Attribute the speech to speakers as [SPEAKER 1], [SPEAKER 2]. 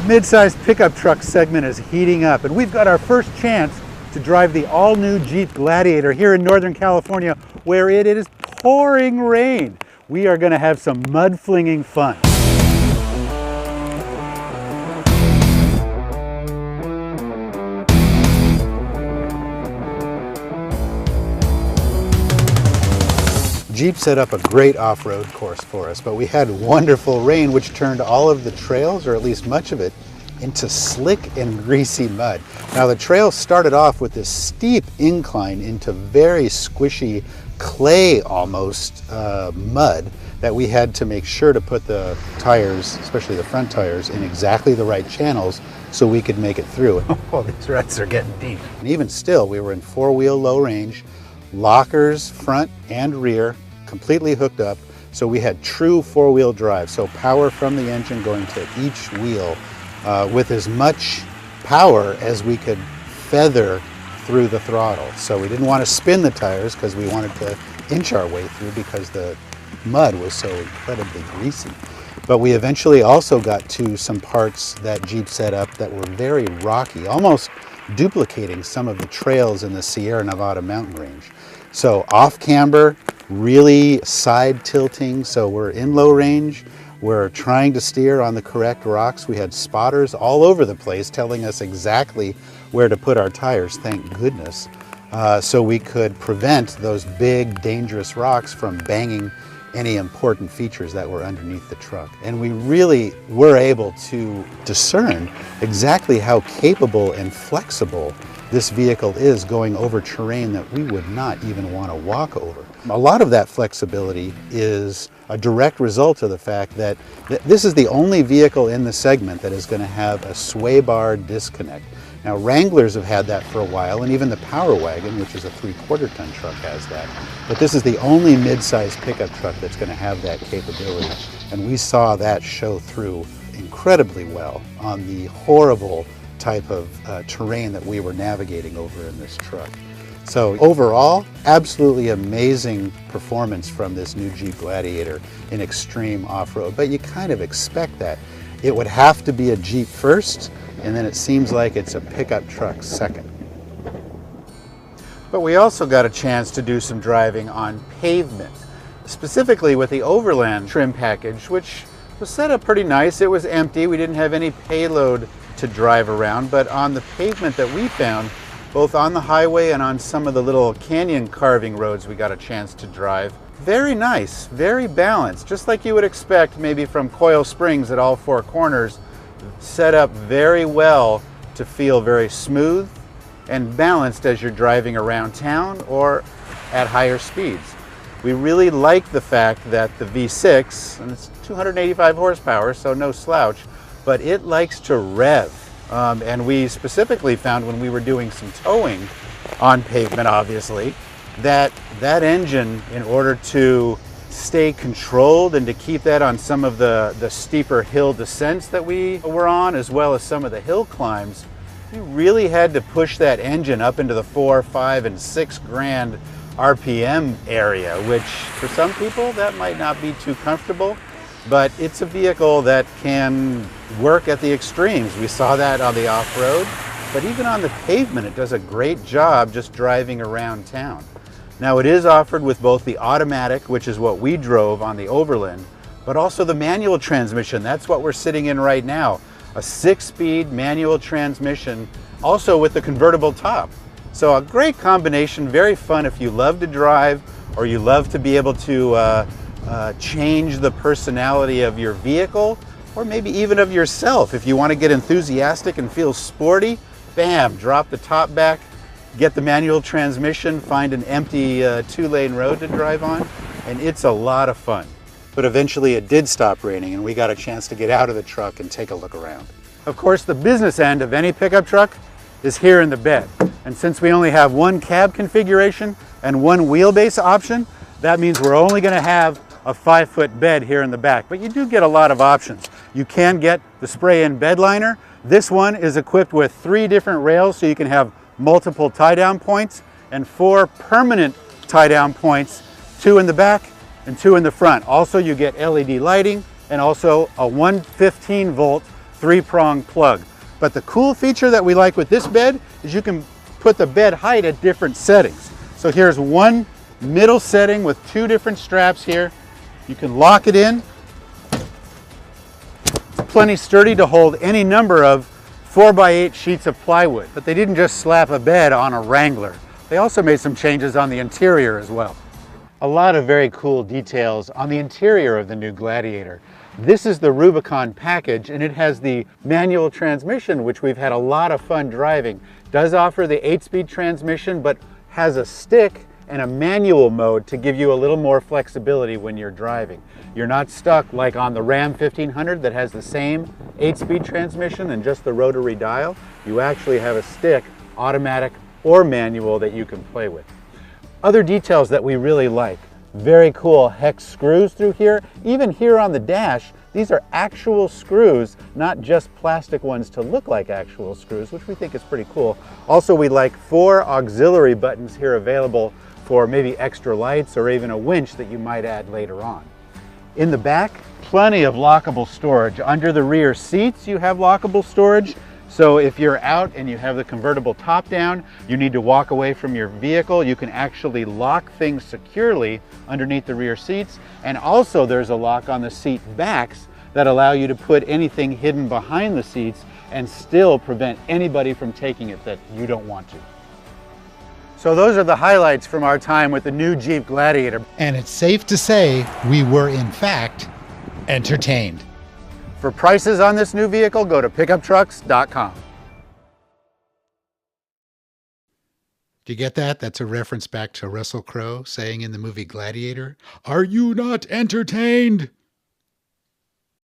[SPEAKER 1] Mid-size pickup truck segment is heating up, and we've got our first chance to drive the all-new Jeep Gladiator here in Northern California, where it is pouring rain. We are going to have some mud-flinging fun. Jeep set up a great off-road course for us, but we had wonderful rain which turned all of the trails, or at least much of it, into slick and greasy mud. Now the trail started off with this steep incline into very squishy clay almost mud that we had to make sure to put the tires, especially the front tires, in exactly the right channels so we could make it through. Oh, these ruts are getting deep. And even still, we were in four-wheel low range, lockers front and rear, completely hooked up, so we had true four-wheel drive, so power from the engine going to each wheel with as much power as we could feather through the throttle. So we didn't want to spin the tires because we wanted to inch our way through because the mud was so incredibly greasy. But we eventually also got to some parts that Jeep set up that were very rocky, almost duplicating some of the trails in the Sierra Nevada mountain range. So off camber, really side tilting, so we're in low range, we're trying to steer on the correct rocks. We had spotters all over the place telling us exactly where to put our tires, thank goodness, so we could prevent those big dangerous rocks from banging any important features that were underneath the truck. And we really were able to discern exactly how capable and flexible this vehicle is going over terrain that we would not even want to walk over. A lot of that flexibility is a direct result of the fact that this is the only vehicle in the segment that is going to have a sway bar disconnect. Now Wranglers have had that for a while, and even the Power Wagon, which is a 3/4 ton truck, has that. But this is the only mid-size pickup truck that's going to have that capability. And we saw that show through incredibly well on the horrible type of terrain that we were navigating over in this truck. So overall, absolutely amazing performance from this new Jeep Gladiator in extreme off-road, but you kind of expect that. It would have to be a Jeep first, and then it seems like it's a pickup truck second. But we also got a chance to do some driving on pavement, specifically with the Overland trim package, which was set up pretty nice. It was empty, we didn't have any payload to drive around, but on the pavement that we found, both on the highway and on some of the little canyon carving roads we got a chance to drive. Very nice, very balanced, just like you would expect maybe from Coil Springs at all four corners, set up very well to feel very smooth and balanced as you're driving around town or at higher speeds. We really like the fact that the V6, and it's 285 horsepower, so no slouch, but it likes to rev. And we specifically found when we were doing some towing on pavement, obviously, that engine, in order to stay controlled and to keep that on some of the steeper hill descents that we were on, as well as some of the hill climbs, we really had to push that engine up into the 4, 5, and 6 grand RPM area, which for some people that might not be too comfortable. But it's a vehicle that can work at the extremes. We saw that on the off-road, but even on the pavement, it does a great job just driving around town. Now it is offered with both the automatic, which is what we drove on the Overland, but also the manual transmission. That's what we're sitting in right now. A 6-speed manual transmission, also with the convertible top. So a great combination, very fun if you love to drive or you love to be able to change the personality of your vehicle, or maybe even of yourself. If you want to get enthusiastic and feel sporty, bam, drop the top back, get the manual transmission, find an empty 2-lane road to drive on, and it's a lot of fun. But eventually it did stop raining and we got a chance to get out of the truck and take a look around. Of course, the business end of any pickup truck is here in the bed. And since we only have one cab configuration and one wheelbase option, that means we're only going to have a 5-foot bed here in the back, but you do get a lot of options. You can get the spray-in bed liner. This one is equipped with 3 different rails, so you can have multiple tie-down points and 4 permanent tie-down points, 2 in the back and 2 in the front. Also, you get LED lighting and also a 115-volt 3-prong plug. But the cool feature that we like with this bed is you can put the bed height at different settings. So here's one middle setting with 2 different straps here. You can lock it in. It's plenty sturdy to hold any number of 4x8 sheets of plywood. But they didn't just slap a bed on a Wrangler. They also made some changes on the interior as well. A lot of very cool details on the interior of the new Gladiator. This is the Rubicon package, and it has the manual transmission, which we've had a lot of fun driving. It does offer the 8-speed transmission, but has a stick and a manual mode to give you a little more flexibility when you're driving. You're not stuck like on the Ram 1500 that has the same 8-speed transmission and just the rotary dial. You actually have a stick, automatic or manual, that you can play with. Other details that we really like. Very cool hex screws through here. Even here on the dash, these are actual screws, not just plastic ones to look like actual screws, which we think is pretty cool. Also, we like 4 auxiliary buttons here available for maybe extra lights or even a winch that you might add later on. In the back, plenty of lockable storage. Under the rear seats, you have lockable storage. So if you're out and you have the convertible top down, you need to walk away from your vehicle, you can actually lock things securely underneath the rear seats. And also there's a lock on the seat backs that allow you to put anything hidden behind the seats and still prevent anybody from taking it that you don't want to. So those are the highlights from our time with the new Jeep Gladiator.
[SPEAKER 2] And it's safe to say we were in fact entertained.
[SPEAKER 1] For prices on this new vehicle, go to pickuptrucks.com.
[SPEAKER 2] Do you get that? That's a reference back to Russell Crowe saying in the movie Gladiator, "Are you not entertained?"